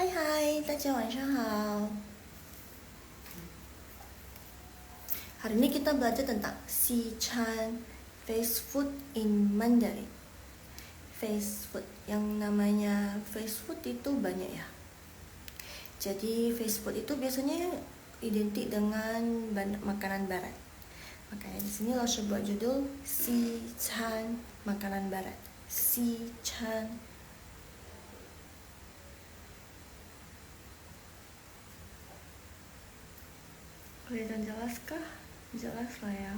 Hai, 大家晚上好. Hari ini kita belajar tentang Sichuan fast food in Mandarin. Fast food, yang namanya fast food itu banyak ya. Jadi fast food itu biasanya identik dengan makanan barat. Makanya di sini Laoshi buat judul Sichuan makanan barat. Sichuan. Kelihatan jelas kah? Jelas lah ya.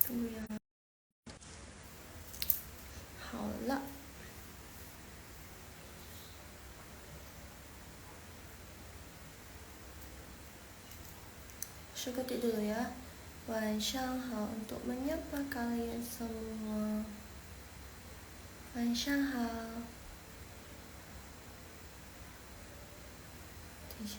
Tunggu ya. 好了。说ketik dulu ya. 晚上好 untuk menyapa kalian semua. 晚上好。等一下。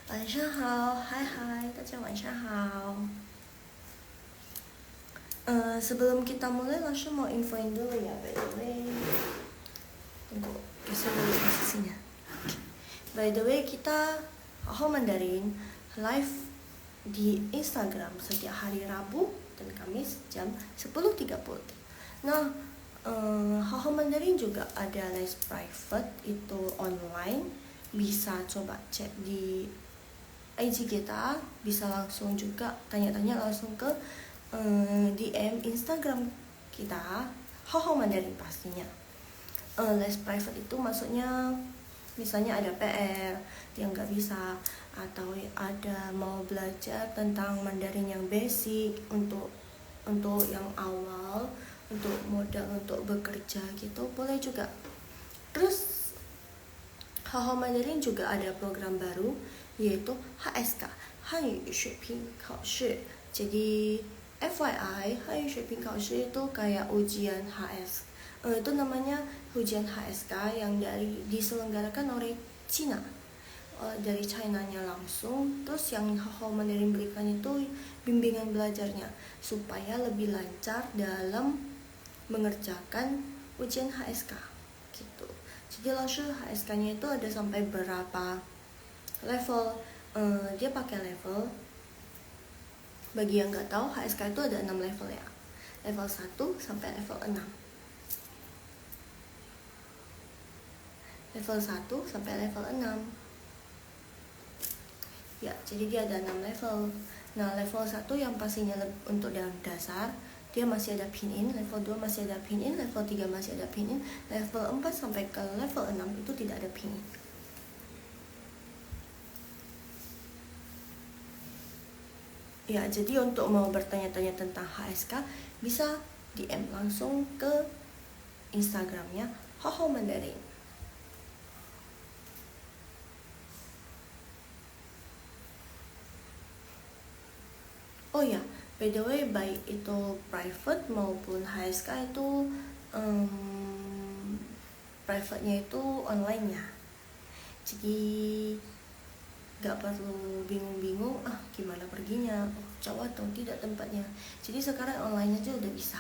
晚上好，嗨嗨，大家晚上好。Sebelum kita mulai langsung mau infoin dulu ya, by the way. Tunggu, bisa dulu posisinya. By the way, kita Hao Mandarin live di Instagram setiap hari Rabu dan Kamis jam 10.30. Nah, Hao Mandarin juga ada les private itu online. Bisa coba cek di IG kita, bisa langsung juga tanya-tanya langsung ke DM Instagram kita, Hao Mandarin pastinya. Les private itu maksudnya misalnya ada PR yang nggak bisa, atau ada mau belajar tentang Mandarin yang basic untuk yang awal, untuk modal untuk bekerja gitu, boleh juga. Terus Hao Mandarin juga ada program baru yaitu HSK, Hanyu Shuiping Kaoshi. Jadi FYI, Hanyu Shuiping Kaoshi itu kayak ujian HS. Itu namanya ujian HSK yang diselenggarakan oleh Cina, dari China-nya langsung. Terus yang Hao Mandarin berikan itu bimbingan belajarnya supaya lebih lancar dalam mengerjakan ujian HSK gitu. Jadi langsung HSK-nya itu ada sampai berapa level, dia pakai level. Bagi yang nggak tahu, HSK itu ada 6 level ya. Level 1 sampai level 6. Level 1 sampai level 6. Ya, jadi dia ada 6 level. Nah, level 1 yang pastinya untuk dasar, dia masih ada pin-in, level 2 masih ada pin-in, level 3 masih ada pin-in, level 4 sampai ke level 6 itu tidak ada pin-in. Ya, jadi untuk mau bertanya-tanya tentang HSK bisa DM langsung ke Instagramnya Hao Mandarin. Oh ya, by the way, baik itu private maupun HSK itu private-nya itu online ya. Jadi gak perlu bingung-bingung gimana perginya, jauh atau tidak tempatnya. Jadi sekarang online aja udah bisa.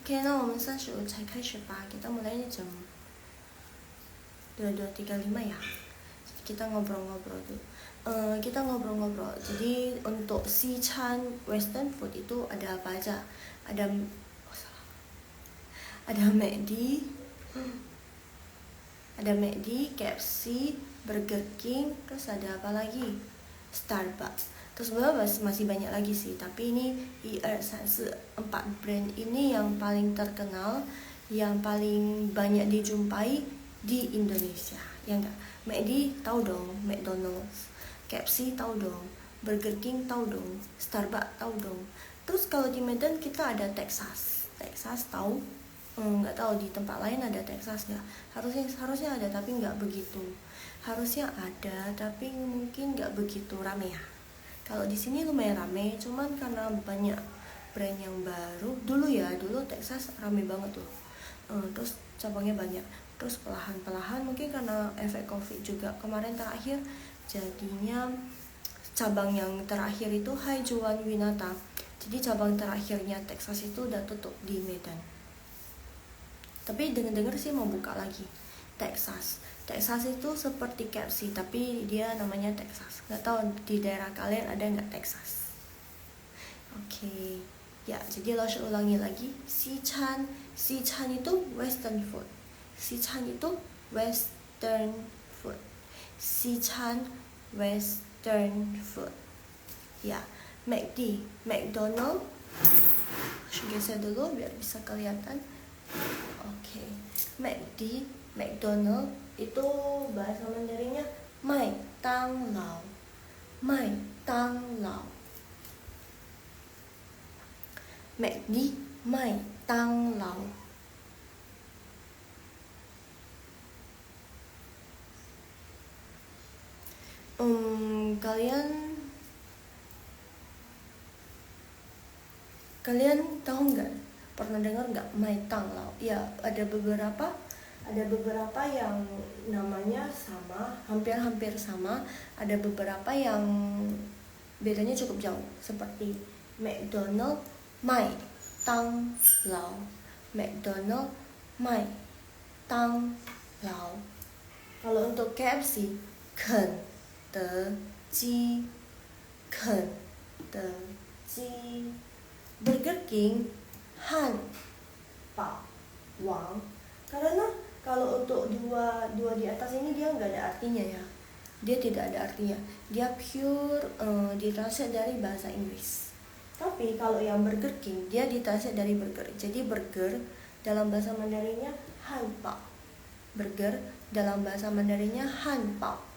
Oke, nah 我们35才开始吧. Kita mulainya jam 22.35 ya. Jadi kita ngobrol-ngobrol dulu. Kita ngobrol-ngobrol. Jadi untuk Sichuan Western food itu ada apa aja? Ada McD, ada McD, KFC, Burger King, terus ada apa lagi? Starbucks. Terus masih banyak lagi sih, tapi ini 4 brand ini yang paling terkenal, yang paling banyak dijumpai di Indonesia. Ya enggak? McD tahu dong, McDonald's. KFC tahu dong, Burger King tahu dong, Starbucks tahu dong. Terus kalau di Medan kita ada Texas tahu? Nggak tahu di tempat lain ada Texas nggak? Harusnya ada, tapi nggak begitu. Harusnya ada, tapi mungkin nggak begitu rame ya. Kalau di sini lumayan rame, cuman karena banyak brand yang baru. Dulu Texas rame banget loh. Terus cabangnya banyak. Terus perlahan-perlahan mungkin karena efek COVID juga kemarin terakhir, jadinya cabang yang terakhir itu Haijuan Winata. Jadi cabang terakhirnya Texas itu udah tutup di Medan. Tapi dengar-dengar sih mau buka lagi Texas. Texas itu seperti KFC tapi dia namanya Texas. Nggak tahu di daerah kalian ada nggak Texas. Oke. Ya, jadi lo ulangi lagi. Sichuan itu Western food. Sichuan itu Western food. Sichuan Western food. Ya, McD, McDonald. Geser dulu biar bisa kelihatan. Oke. McD, McDonald itu bahasa Mandarinnya Mai Tang Lao. Mai Tang Lao. McD, Mai Tang Lao. Kalian tahu nggak? Pernah dengar nggak Mai Tang Lao? Ya, ada beberapa yang namanya sama, hampir sama. Ada beberapa yang bedanya cukup jauh, seperti McDonald Mai Tang Lao, McDonald Mai Tang Lao. Kalau untuk KFC, Ken De Ji, Ken De Ji. Burger King, Han Pao Wang. Karena kalau untuk dua di atas ini dia nggak ada artinya ya, dia tidak ada artinya, dia pure ditranslate dari bahasa Inggris. Tapi kalau yang Burger King dia ditranslate dari burger, jadi burger dalam bahasa Mandarinnya Han Pao, burger dalam bahasa Mandarinnya Han Pao.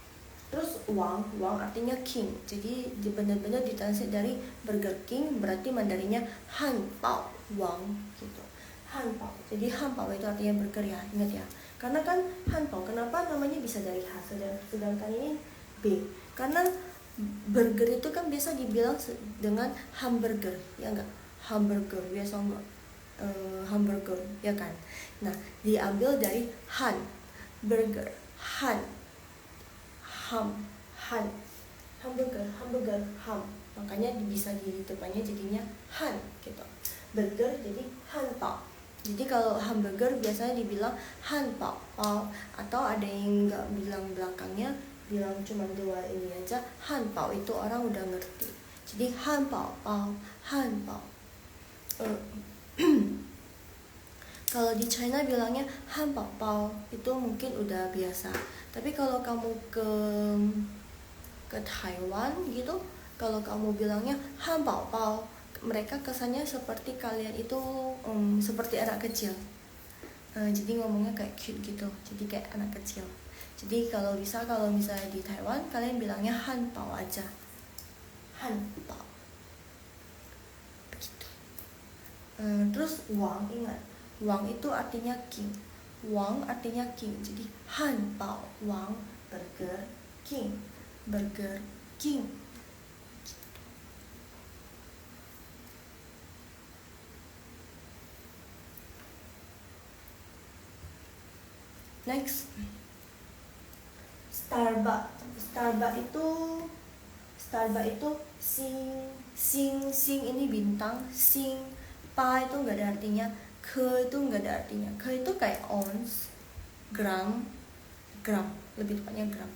Terus Wang artinya king, jadi benar-benar ditranslate dari Burger King, berarti Mandarinnya Han Pao Wang gitu. Han Pao, jadi Han Pao itu artinya burger ya, ingat ya. Karena kan Han Pao, kenapa namanya bisa dari H, sedangkan ini B? Karena burger itu kan biasa dibilang dengan hamburger, ya enggak? Hamburger, biasa enggak? Hamburger, ya kan? Nah, diambil dari Han, burger, Han, hamburger, ham, makanya bisa di depannya jadinya Han gitu. Burger jadi Han Pao. Jadi kalau hamburger biasanya dibilang Han Pao Pao, atau ada yang nggak bilang belakangnya, bilang cuma dua ini aja, Han Pao itu orang udah ngerti. Jadi Han Pao Pao, Han Pao. Kalau di China bilangnya Han Pao Pao itu mungkin udah biasa. Tapi kalau kamu ke Taiwan gitu, kalau kamu bilangnya Han Pao Pao, mereka kesannya seperti kalian itu seperti anak kecil. Jadi ngomongnya kayak cute gitu, jadi kayak anak kecil. Jadi kalau misalnya di Taiwan kalian bilangnya Han Pao aja, Han Pao begitu. Terus Wang, ingat, Wang itu artinya king. Wang artinya king, jadi Han Pao Wang, burger king, burger king. Next, Starbucks itu sing ini bintang, sing pa itu nggak ada artinya, ke itu nggak ada artinya. Ke itu kayak ounce, gram, lebih tepatnya gram.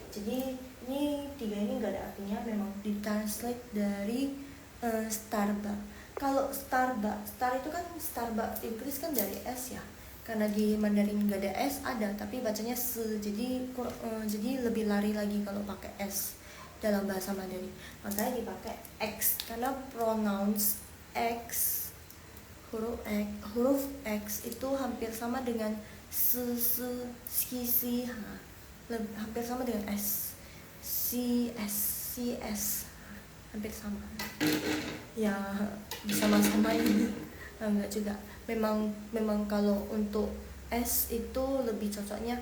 Jadi ini tiga ini nggak ada artinya, memang ditranslate dari Starbucks. Kalau star itu kan Starbucks Inggris kan dari S ya, karena di Mandarin nggak ada S, ada tapi bacanya se, jadi lebih lari lagi kalau pakai S dalam bahasa Mandarin. Makanya dipakai X karena pronouns X, huruf X itu hampir sama dengan si, hampir sama dengan S, CS, hampir sama. Ya sama-sama ini enggak juga. Memang kalau untuk S itu lebih cocoknya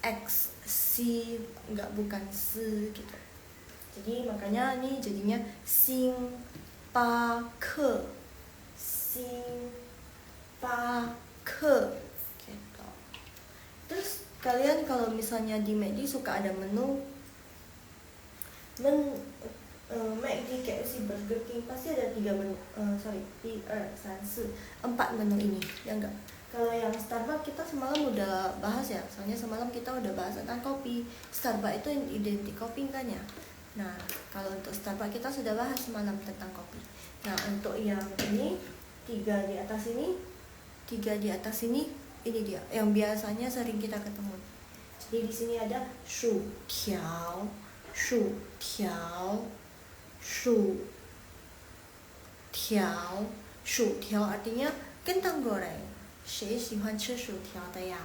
X, si, enggak, bukan se gitu. Jadi makanya ini jadinya sing pa ke, sing pa ke gitu. Terus kalian kalau misalnya di McD suka ada menu McD, KFC, Burger King pasti ada 3 menu, sorry, 1, 2, 3, 4, 4 menu ini, ya enggak? Kalau yang Starbucks kita semalam udah bahas ya, soalnya semalam kita udah bahas tentang kopi. Starbucks itu identik kopi kan ya. Nah, kalau untuk Starbucks kita sudah bahas semalam tentang kopi. Nah, untuk yang ini, 3 di atas ini dia yang biasanya sering kita ketemu. Jadi di sini ada shu tiao, artinya kentang goreng. 谁喜欢吃薯条的呀?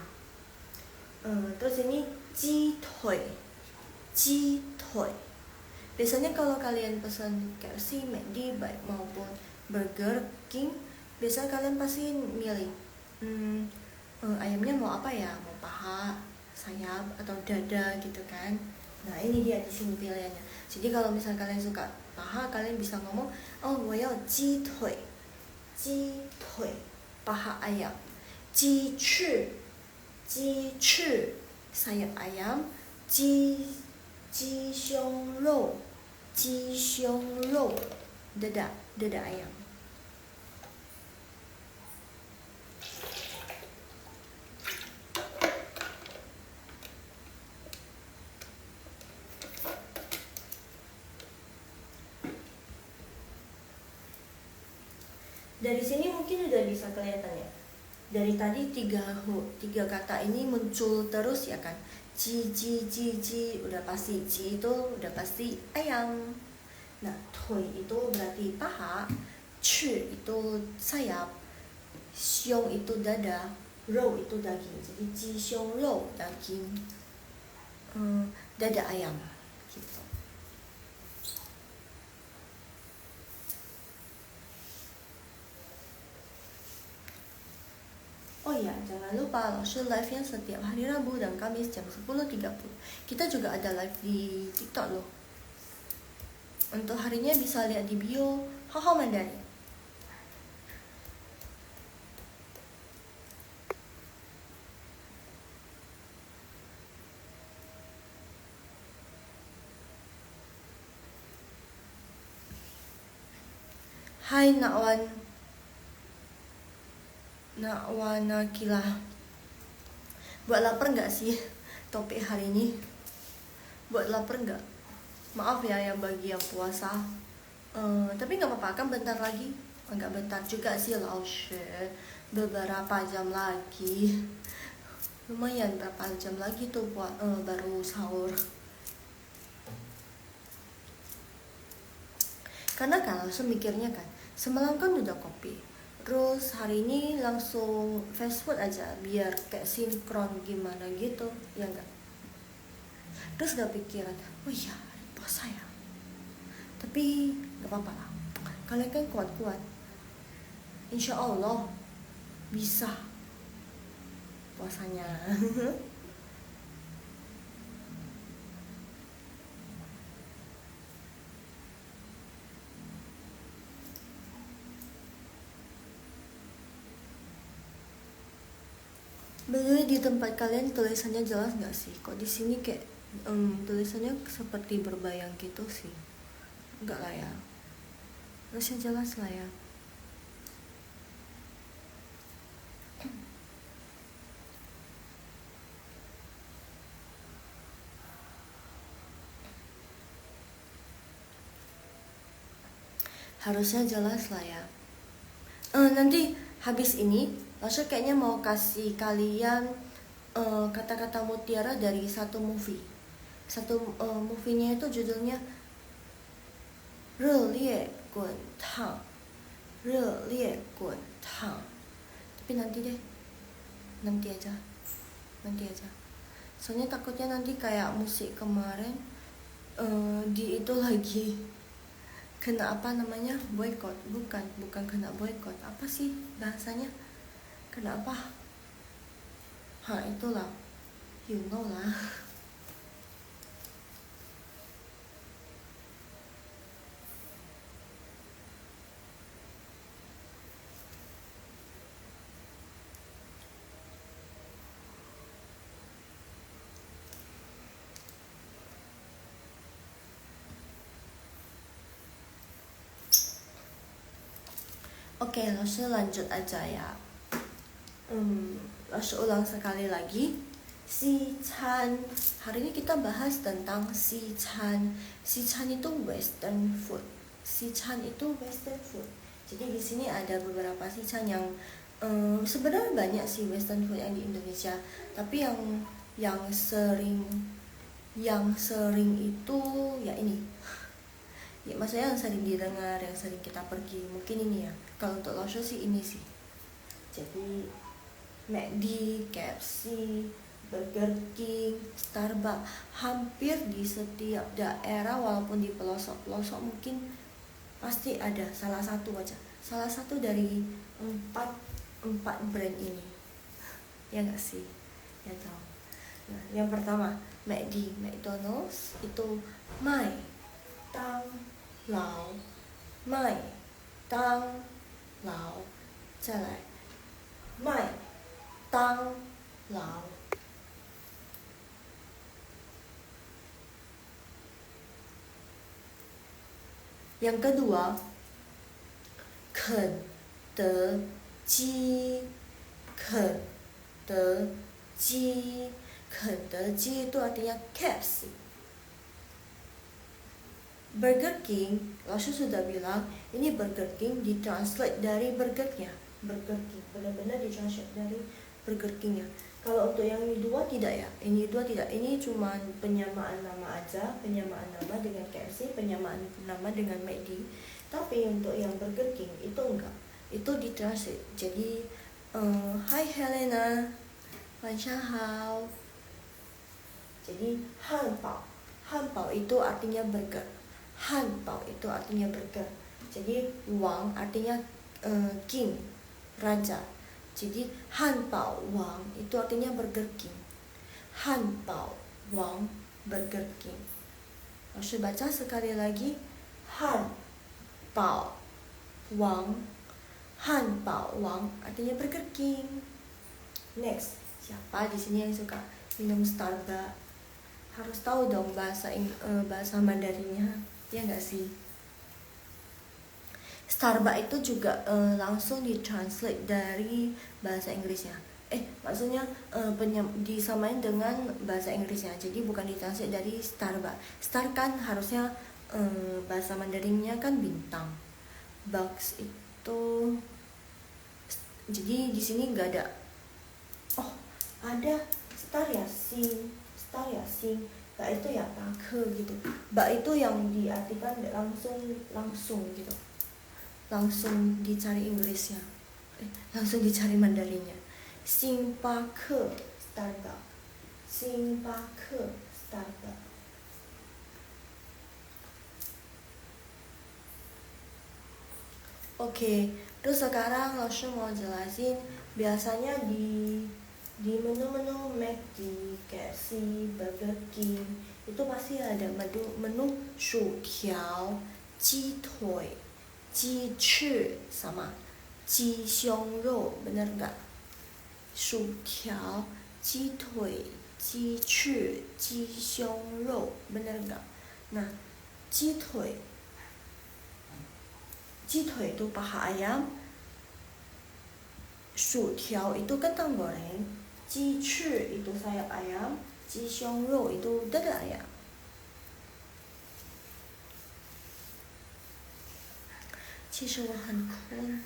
Terus ini ji tui. Biasanya kalau kalian pesan KFC, McD, baik maupun Burger King, biasanya kalian pasti milih ayamnya mau apa ya? Mau paha, sayap, atau dada gitu kan? Nah ini dia di sini pilihannya. Jadi kalau misalnya kalian suka paha, kalian bisa ngomong, oh 我要鸡腿 paha ayam. 鸡翅 sayap ayam. 鸡胸肉 dada ayam. Dari sini mungkin udah bisa kelihatan ya. Dari tadi tiga kata ini muncul terus ya kan. Ji, udah pasti ji itu udah pasti ayam. Nah, tui itu berarti paha, chu itu sayap, xiong itu dada, rou itu daging. Jadi ji xiong rou daging, dada ayam gitu. Oh iya, jangan lupa Laoshi live-nya setiap hari Rabu dan Kamis jam 10.30. Kita juga ada live di TikTok loh. Untuk harinya bisa lihat di bio Haho Mandarin. Hai Nakwanakila. Buat lapar nggak sih topik hari ini? Buat lapar nggak? Maaf ya yang bagi yang puasa. Tapi nggak apa-apa kan bentar lagi. Nggak bentar juga sih Laoshi. Beberapa jam lagi. Lumayan berapa jam lagi tuh buat baru sahur. Karena kalau semikirnya kan semalam kan udah kopi. Terus hari ini langsung fast food aja biar kayak sinkron gimana gitu, ya enggak? Terus gak pikiran, oh iya puasa ya. Tapi gak apa-apa lah. Kalian kan kuat-kuat. Insya Allah bisa puasanya. Bener di tempat kalian tulisannya jelas nggak sih? Kok di sini kayak tulisannya seperti berbayang gitu sih? Enggak lah ya. Harusnya jelas lah ya. Harusnya jelas lah ya. Nanti habis ini Langsung kayaknya mau kasih kalian kata-kata mutiara dari satu movie. Movie-nya itu judulnya 热烈滚烫 Tapi nanti deh, nanti aja. Soalnya takutnya nanti kayak musik kemarin di itu lagi kena apa namanya, boykot. Bukan kena boykot, apa sih bahasanya, kena apa, itulah, you know lah. Oke, langsung lanjut aja ya. Langsung ulang sekali lagi. Sichan. Hari ini kita bahas tentang Sichan. Sichan itu Western food. Sichan itu Western food. Jadi di sini ada beberapa Sichan yang sebenarnya banyak sih Western food yang di Indonesia. Tapi yang sering itu ya ini. Ya maksudnya yang sering didengar, yang sering kita pergi. Mungkin ini ya. Kalau untuk Laosha sih ini sih. Jadi McD, KFC, Burger King, Starbucks, hampir di setiap daerah walaupun di pelosok-pelosok mungkin pasti ada salah satu aja. Salah satu dari empat brand ini. Ya nggak sih? Ya tahu. Nah, yang pertama McD, McDonald's itu Mai Tang Lao, Mai Tang Lao, 再来麦当劳。Yang kedua, 肯德基，肯德基，肯德基 itu artinya KFC. Burger King, Laosha sudah bilang ini Burger King ditranslate dari burgernya. Burger King benar-benar ditranslate dari Burger King ya. Kalau untuk yang ini dua tidak ya, ini dua tidak, ini cuma penyamaan nama aja, penyamaan nama dengan KFC, penyamaan nama dengan McD. Tapi untuk yang Burger King itu enggak, itu ditranslate. Jadi Hai Helena, 晚上好. Jadi hanbao, hanbao itu artinya burger, hanbao itu artinya burger. Jadi Wang artinya king, raja. Jadi Hanbao Wang itu artinya Burger King. Hanbao Wang Burger King. Lalu baca sekali lagi. Hanbao Wang, Hanbao Wang artinya Burger King. Next, siapa di sini yang suka minum Starbucks? Harus tahu dong bahasa Mandarinnya, ya nggak sih? Starbucks itu juga langsung ditranslate dari bahasa Inggrisnya. Maksudnya disamain dengan bahasa Inggrisnya. Jadi bukan ditranslate dari Starbucks. Star kan harusnya bahasa Mandarinnya kan bintang. Bucks itu jadi di sini nggak ada. Oh, ada star ya, sing, star ya, sing. Bak itu ya ke gitu. Bak itu yang diartikan langsung gitu. Langsung dicari Inggrisnya, langsung dicari Mandarinnya. Singpakke Starbucks, Singpakke Starbucks. Oke, terus sekarang Laosha mau jelasin biasanya di menu-menu McD, KFC, Burger King itu pasti ada menu 薯条、鸡腿、鸡翅 sama 鸡胸肉, bener nggak? 薯条、鸡腿、鸡翅、鸡胸肉, bener nggak? Nah, 鸡腿itu paha ayam, 薯条 itu kentang goreng, 鸡翅 itu sayap ayam, 鸡胸肉 itu dada ayam. Cicil 我很困，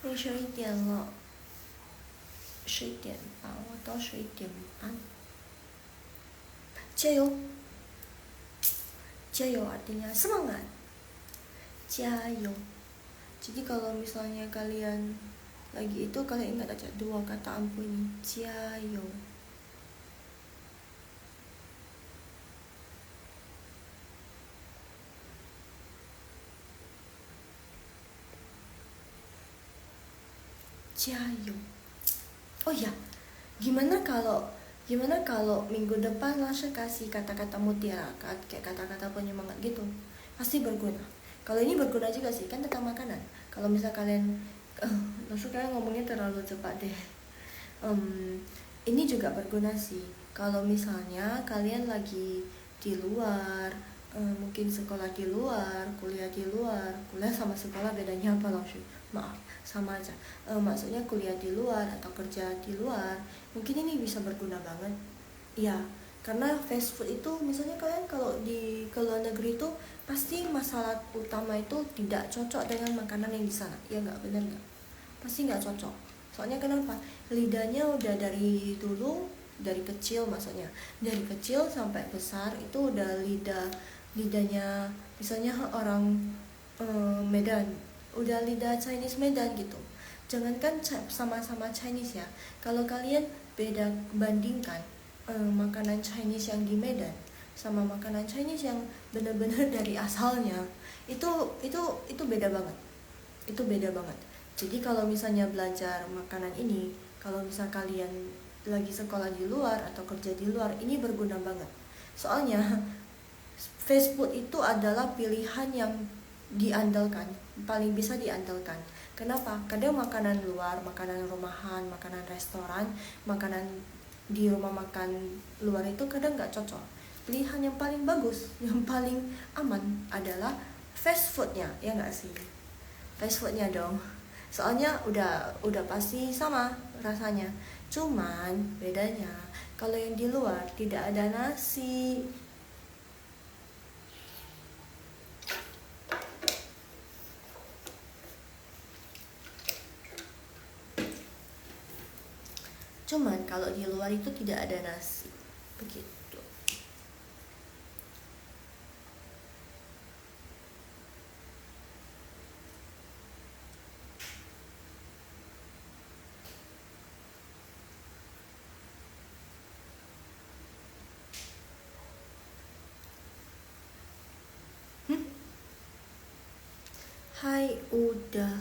你11点了，11点半，我到11点半。加油，加油 artinya semangat, 加油. Jadi kalau misalnya kalian lagi itu, kalian ingat aja dua kata ampuh ini, 加油. Jayo. Oh ya, gimana kalau minggu depan langsung kasih kata-kata mutiara, kayak kata-kata penyemangat gitu, pasti berguna. Kalau ini berguna juga sih, kan tentang makanan. Kalau misal kalian langsung kalian ngomongnya terlalu cepat deh. Ini juga berguna sih. Kalau misalnya kalian lagi di luar, mungkin sekolah di luar, kuliah di luar. Kuliah sama sekolah bedanya apa langsung? Maaf, sama aja. Maksudnya kuliah di luar atau kerja di luar, mungkin ini bisa berguna banget. Ya, karena fast food itu misalnya kalian kalau di ke luar negeri itu pasti masalah utama itu tidak cocok dengan makanan yang di sana. Ya nggak, bener nggak? Pasti nggak cocok. Soalnya kenapa? Lidahnya udah dari dulu, dari kecil maksudnya, dari kecil sampai besar itu udah lidahnya misalnya orang Medan, udah lidah Chinese Medan gitu. Jangankan sama-sama Chinese ya, kalau kalian bandingkan makanan Chinese yang di Medan sama makanan Chinese yang benar-benar dari asalnya, itu itu beda banget. Itu beda banget. Jadi kalau misalnya belajar makanan ini, kalau misal kalian lagi sekolah di luar atau kerja di luar, ini berguna banget. Soalnya fast food itu adalah pilihan yang diandalkan, paling bisa diandalkan. Kenapa? Kadang makanan luar, makanan rumahan, makanan restoran, makanan di rumah makan luar itu kadang nggak cocok. Pilihan yang paling bagus, yang paling aman adalah fast foodnya, ya nggak sih? Fast foodnya dong. Soalnya udah pasti sama rasanya. Cuman bedanya kalau yang di luar tidak ada nasi. Cuman kalau di luar itu tidak ada nasi. Begitu. Hai udah.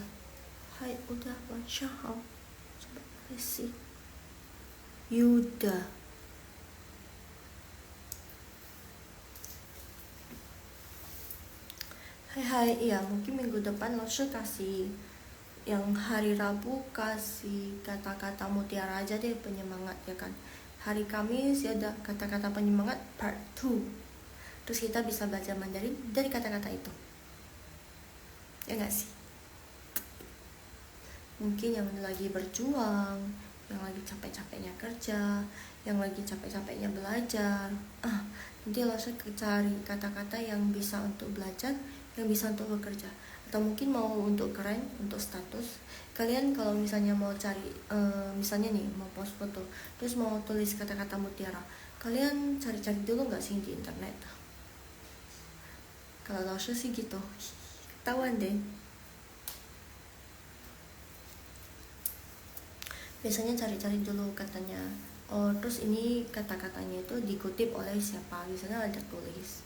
Hai udah Wansyahal. Coba isi. Yuda. Hai, iya mungkin minggu depan lo kasih yang hari Rabu kasih kata-kata mutiara aja deh, penyemangat ya kan. Hari Kamis ya ada kata-kata penyemangat part 2. Terus kita bisa belajar Mandarin dari kata-kata itu. Ya gak sih? Mungkin yang lagi berjuang, yang lagi capek-capeknya kerja, yang lagi capek-capeknya belajar, nanti langsung cari kata-kata yang bisa untuk belajar, yang bisa untuk bekerja, atau mungkin mau untuk keren, untuk status. Kalian kalau misalnya mau cari misalnya nih mau post foto terus mau tulis kata-kata mutiara, kalian cari-cari dulu nggak sih di internet? Kalau langsung sih gitu, ketahuan deh. Biasanya cari-cari dulu katanya, oh terus ini kata-katanya itu dikutip oleh siapa, misalnya ada tulis,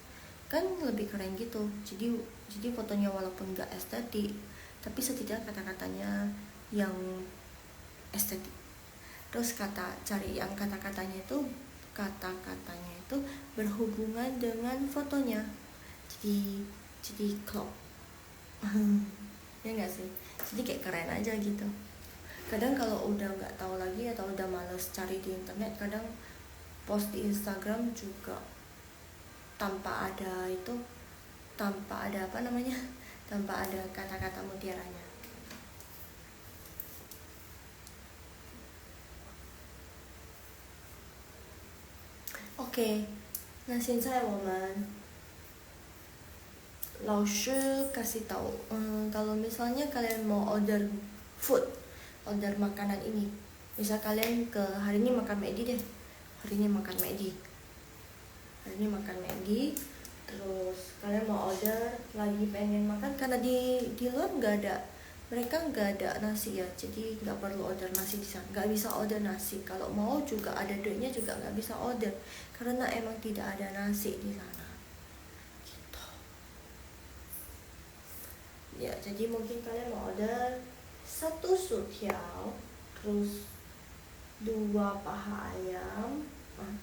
kan lebih keren gitu. Jadi fotonya walaupun gak estetik, tapi setidaknya kata-katanya yang estetik. Terus cari yang kata-katanya itu berhubungan dengan fotonya, jadi klop. Ya nggak sih, jadi kayak keren aja gitu. Kadang kalau udah nggak tahu lagi atau udah males cari di internet, kadang post di Instagram juga tanpa ada apa namanya, tanpa ada kata-kata mutiaranya. Oke, nah saya Laoshi kasih tahu, kalau misalnya kalian mau order food, order makanan ini, misal kalian hari ini makan McD deh, hari ini makan McD, terus kalian mau order lagi pengen makan, karena di luar mereka nggak ada nasi ya, jadi nggak perlu order nasi di sana, nggak bisa order nasi. Kalau mau juga ada duitnya juga nggak bisa order karena emang tidak ada nasi di sana gitu ya. Jadi mungkin kalian mau order 1 sutiao, terus 2 paha ayam.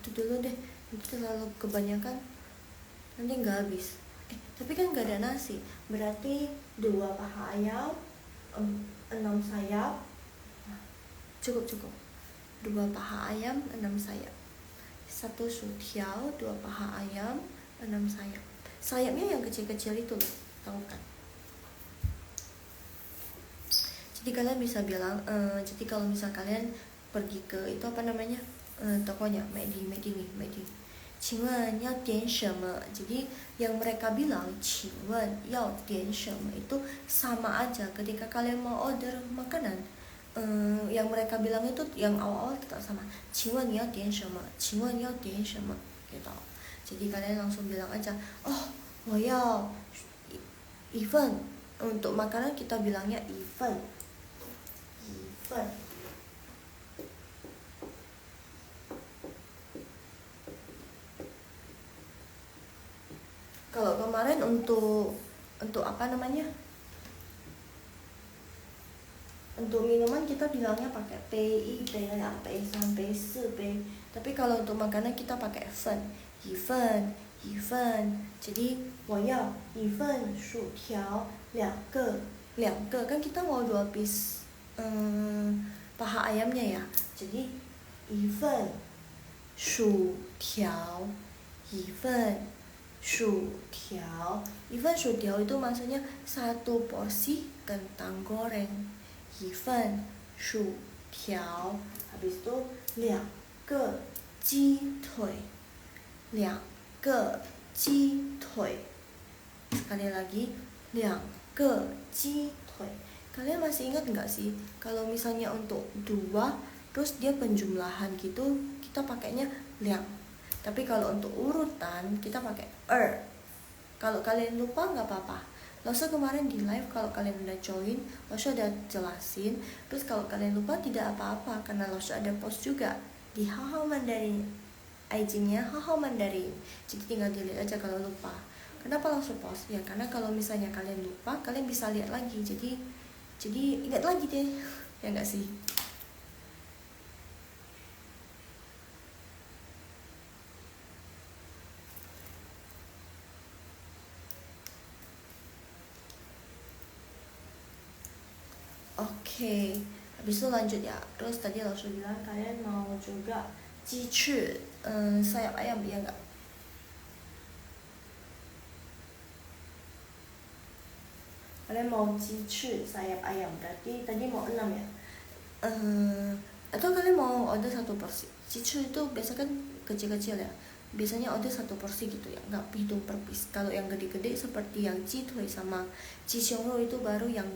Itu dulu deh, nanti terlalu kebanyakan nanti nggak habis. Tapi kan nggak ada nasi, berarti 2 paha ayam, 6 sayap. Cukup 2 paha ayam, 6 sayap. 1 sutiao, 2 paha ayam, 6 sayap. sayapnya yang kecil-kecil itu loh, tahu kan? Jadi kalian bisa bilang, jadi kalau misal kalian pergi ke itu apa namanya, tokonya Medi, Qingwen yao dian sheme. Jadi yang mereka bilang Qingwen yao dian sheme itu sama aja ketika kalian mau order makanan. Yang mereka bilang itu yang awal-awal tetap sama. Qingwen yao dian sheme, Qingwen yao dian sheme gitu. Jadi kalian langsung bilang aja, oh, 我要一份. Untuk makanan kita bilangnya 一份. Kalau kemarin untuk apa namanya? Untuk minuman kita bilangnya pakai PI, P2, P3, P4, P. Tapi kalau untuk makanan kita pakai 份, 一份. Jadi 我要一份薯条两个. Kan kita mau 2 piece paha ayamnya ya. Jadi 一份薯条, 一份薯条. 一份薯条 itu maksudnya 1 porsi kentang goreng. 一份薯条. Habis itu 2个鸡腿. 2个鸡腿. Sekali lagi 2个鸡腿. Kalian masih ingat nggak sih kalau misalnya untuk 2 terus dia penjumlahan gitu kita pakainya 2. Tapi kalau untuk urutan kita pakai 2. Kalau kalian lupa nggak apa-apa. Lalu kemarin di live kalau kalian udah join, lalu udah jelasin. Terus kalau kalian lupa tidak apa-apa karena lalu ada post juga di Hao Mandarin, IG-nya Hao Mandarin. Jadi tinggal dilihat aja kalau lupa. Kenapa langsung post? Ya karena kalau misalnya kalian lupa, kalian bisa lihat lagi. Jadi ingat lagi deh. Ya nggak sih? Oke, habis itu lanjut ya. Terus tadi langsung bilang kalian mau juga jici, sayap ayam ya nggak? Kalian mau jici sayap ayam, berarti tadi mau 6 ya? Atau kalian mau order 1 porsi? Jici itu biasa kan kecil-kecil ya. Biasanya order 1 porsi gitu ya, nggak hitung per piece. Kalau yang gede-gede seperti yang jitui sama jixiongro itu baru yang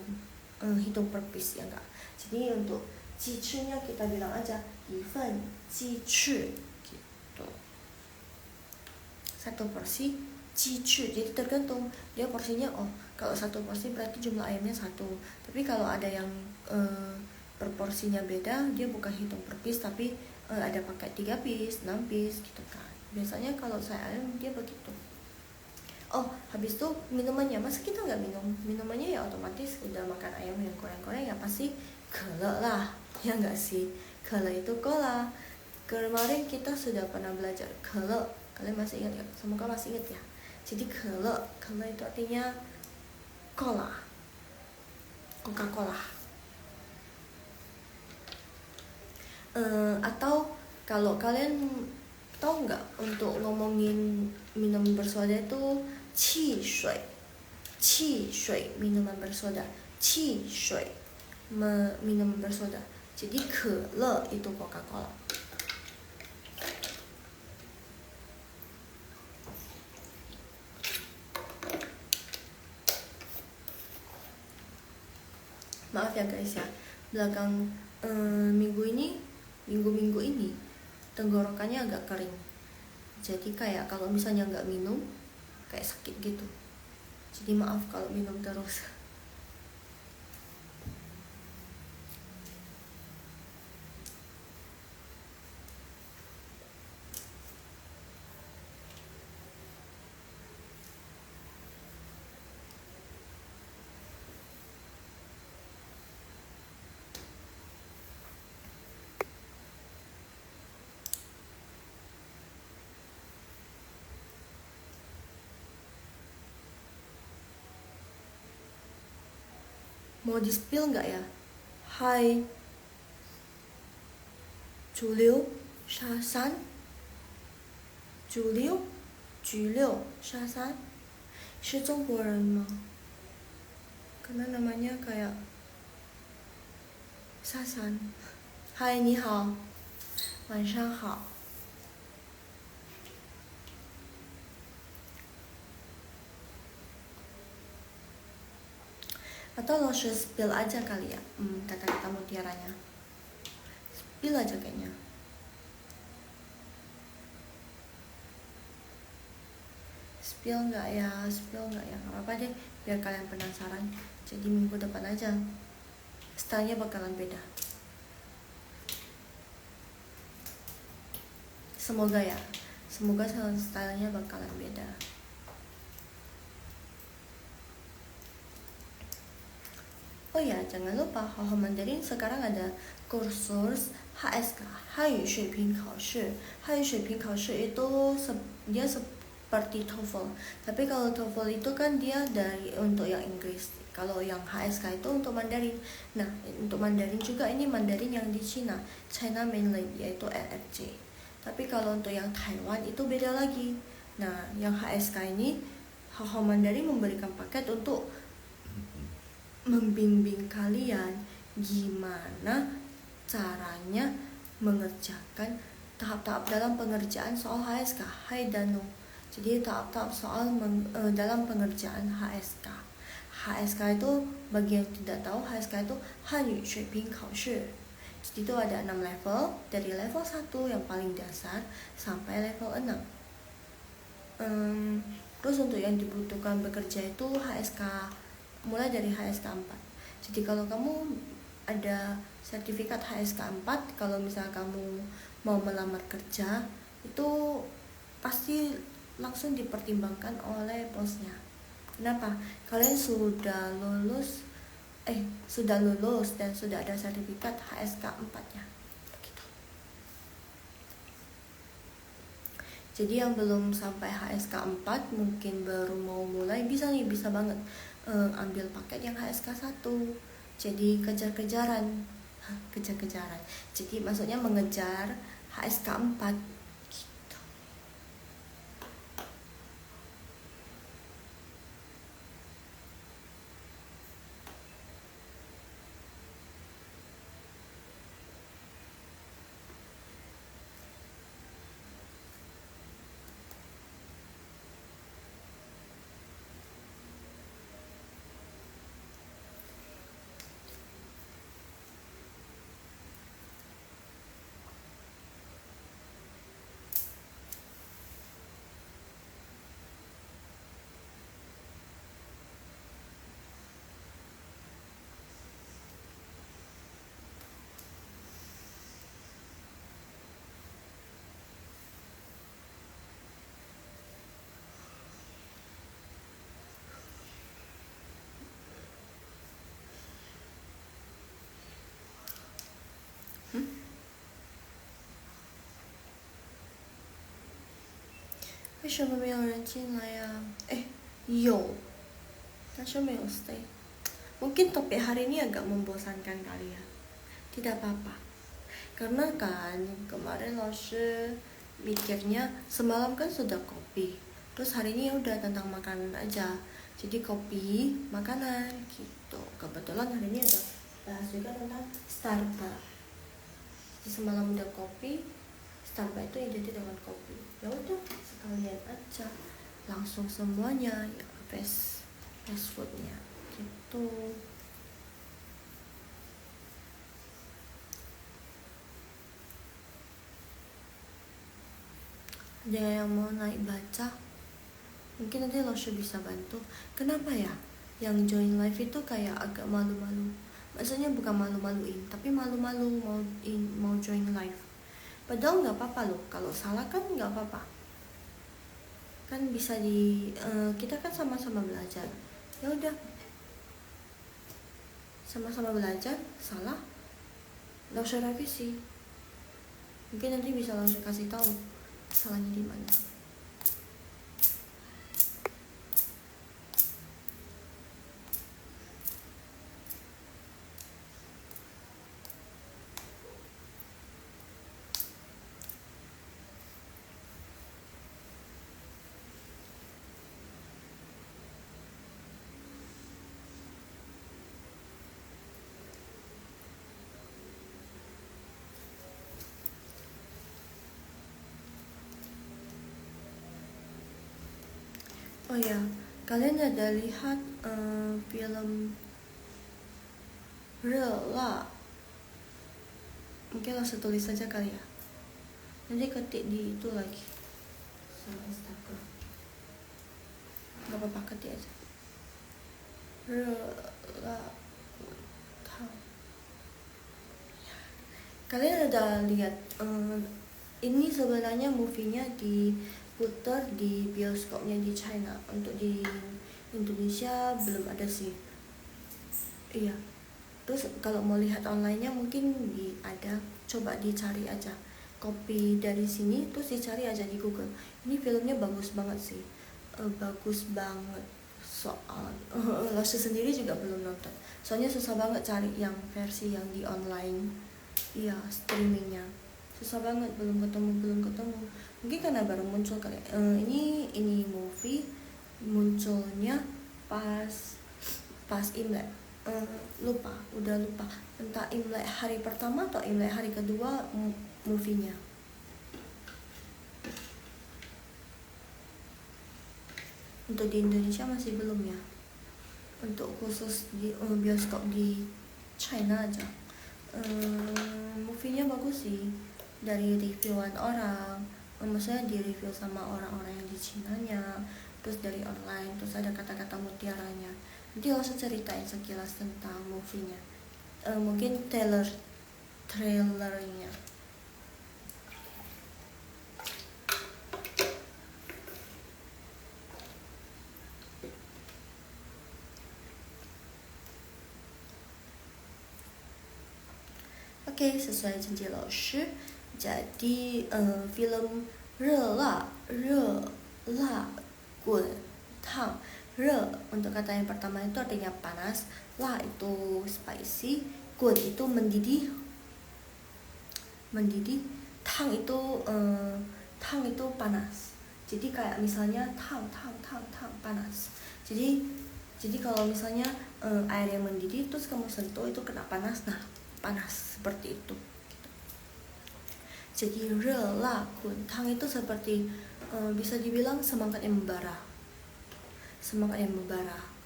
hitung per piece ya enggak. Jadi untuk jici-nya kita bilang aja 一份jici gitu. 1 porsi jici. Jadi tergantung dia porsinya. Oh, kalau 1 porsi berarti jumlah ayamnya 1. Tapi kalau ada yang per porsinya beda, dia bukan hitung per piece tapi ada pakai 3 piece, 6 piece gitu kan. Biasanya kalau saya ayam dia begitu. Oh, habis itu minumannya, masa kita nggak minum? Minumannya ya otomatis udah makan ayam yang goreng-goreng ya pasti kele lah, ya nggak sih? Kele itu cola. Kemarin kita sudah pernah belajar kele. Kalian masih ingat ya? Semoga masih ingat ya. Jadi kele itu artinya cola, Coca-Cola. Atau kalau kalian tahu nggak untuk ngomongin minum bersoda itu 汽水 minuman bersoda, 汽水 minuman bersoda. Jadi kele itu Coca-Cola. Maaf ya guys ya, belakang minggu-minggu ini tenggorokannya agak kering. Jadi kayak kalau misalnya nggak minum kayak sakit gitu. Jadi maaf kalau minum terus. Mau di spill nggak ya? Hai, 主流沙山，主流沙山。是中国人吗？ karena namanya kayak Sasan. Hai, ni hao. 晚上好。 Atau lo spill aja kali ya kata-kata mutiaranya. Spill aja kayaknya. Spill nggak ya? Nggak apa-apa deh, biar kalian penasaran. Jadi minggu depan aja stylenya bakalan beda. Semoga ya, semoga stylenya bakalan beda. Oh ya, jangan lupa Haohao Mandarin sekarang ada kursus HSK, Hanyu Shuiping Kaoshi. Hanyu Shuiping Kaoshi itu dia seperti TOEFL. Tapi kalau TOEFL itu kan dia untuk yang Inggris. Kalau yang HSK itu untuk Mandarin. Nah, untuk Mandarin juga ini Mandarin yang di China, China Mainland, yaitu LFC. Tapi kalau untuk yang Taiwan itu beda lagi. Nah, yang HSK ini Haohao Mandarin memberikan paket untuk membimbing kalian gimana caranya mengerjakan tahap-tahap dalam pengerjaan soal HSK, Hai dan No. Jadi tahap-tahap soal dalam pengerjaan HSK. HSK itu bagi yang tidak tahu, HSK itu Hanyu Shuiping Kaoshi. Jadi itu ada 6 level, dari level 1 yang paling dasar sampai level 6. Terus untuk yang dibutuhkan bekerja itu HSK mulai dari HSK 4. Jadi kalau kamu ada sertifikat HSK 4, kalau misalnya kamu mau melamar kerja, itu pasti langsung dipertimbangkan oleh bosnya. Kenapa? Kalian sudah lulus dan sudah ada sertifikat HSK 4-nya. Begitu. Jadi yang belum sampai HSK 4 mungkin baru mau mulai, bisa banget ambil paket yang HSK 1. Jadi kejar-kejaran. Jadi maksudnya mengejar HSK 4 gitu. Hmm? 为什么没有人进来呀？有，但是没有 stay. Mungkin topik hari ini agak membosankan kali ya. Tidak apa-apa. Karena kan kemarin Loshe mikirnya semalam kan sudah kopi. Terus hari ini udah tentang makanan aja. Jadi kopi, makanan gitu. Kebetulan hari ini ada bahas juga tentang Starbucks. Jadi semalam udah kopi, Starbucks itu identik dengan kopi. Ya udah sekalian aja langsung semuanya ya fast foodnya gitu. Ada yang mau naik baca? Mungkin nanti Loshe bisa bantu. Kenapa ya yang join live itu kayak agak malu-malu? Maksudnya bukan malu-maluin, tapi malu-malu mau join live. Padahal nggak apa-apa loh, kalau salah kan nggak apa-apa. Kan bisa kita kan sama-sama belajar. Ya udah, sama-sama belajar, salah Loshe revisi. Mungkin nanti bisa langsung kasih tahu salahnya di mana. Oh ya, kalian ada lihat film Rela? Mungkin langsung tulis saja kali ya. Nanti ketik di itu lagi sama Instagram. Gak apa-apa, ketik aja. Rela. Kalian ada lihat ini sebenarnya movie-nya diputar di bioskopnya di China. Untuk di Indonesia belum ada sih. Iya. Terus kalau mau lihat online-nya mungkin ada, coba dicari aja. Copy dari sini terus dicari aja di Google. Ini filmnya bagus banget sih. Bagus banget. Soal Lasha sendiri juga belum nonton. Soalnya susah banget cari yang versi yang di online. Iya, streamingnya susah banget, belum ketemu. Mungkin karena baru muncul kali. Ini movie munculnya pas Imlek. Udah lupa entah Imlek hari pertama atau Imlek hari kedua movie-nya. Untuk di Indonesia masih belum ya. Untuk khusus di bioskop di China aja. Movie-nya bagus sih, dari reviewan orang, maksudnya di review sama orang-orang yang di Cina-nya, terus dari online, terus ada kata-kata mutiaranya. Nanti langsung ceritain sekilas tentang movie-nya. Mungkin trailernya. Oke, sesuai janji laoshi. Jadi film Rela Gun Tang. Re untuk kata yang pertama itu artinya panas, la itu spicy, gun itu mendidih, tang itu panas. Jadi kayak misalnya tang panas. Jadi kalau misalnya air yang mendidih terus kamu sentuh itu kena panas, nah panas seperti itu. Jadi rela kuntang itu seperti bisa dibilang semangat yang membara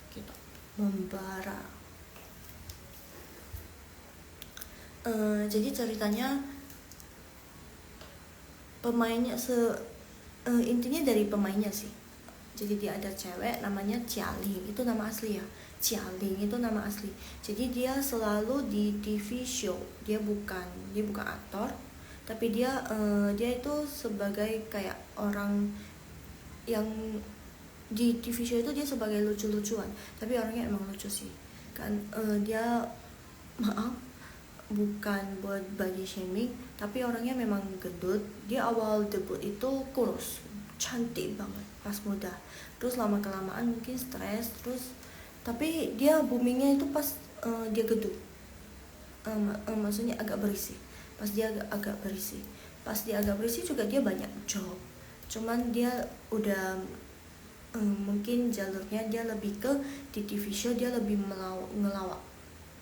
gitu, membara. Jadi ceritanya pemainnya intinya dari pemainnya sih. Jadi dia ada cewek namanya Jialing, itu nama asli ya. Jialing itu nama asli. Jadi dia selalu di TV show. Dia bukan aktor, tapi dia itu sebagai kayak orang yang di TV show itu dia sebagai lucu-lucuan. Tapi orangnya emang lucu sih. Kan dia maaf bukan buat body shaming, tapi orangnya memang gendut. Dia awal debut itu kurus, cantik banget pas muda. Terus lama kelamaan mungkin stres, terus tapi dia boomingnya itu pas dia gendut. Maksudnya agak berisi. Pas dia agak berisi juga dia banyak job. Cuman dia udah mungkin jalurnya dia lebih ke di TV show, dia lebih ngelawak.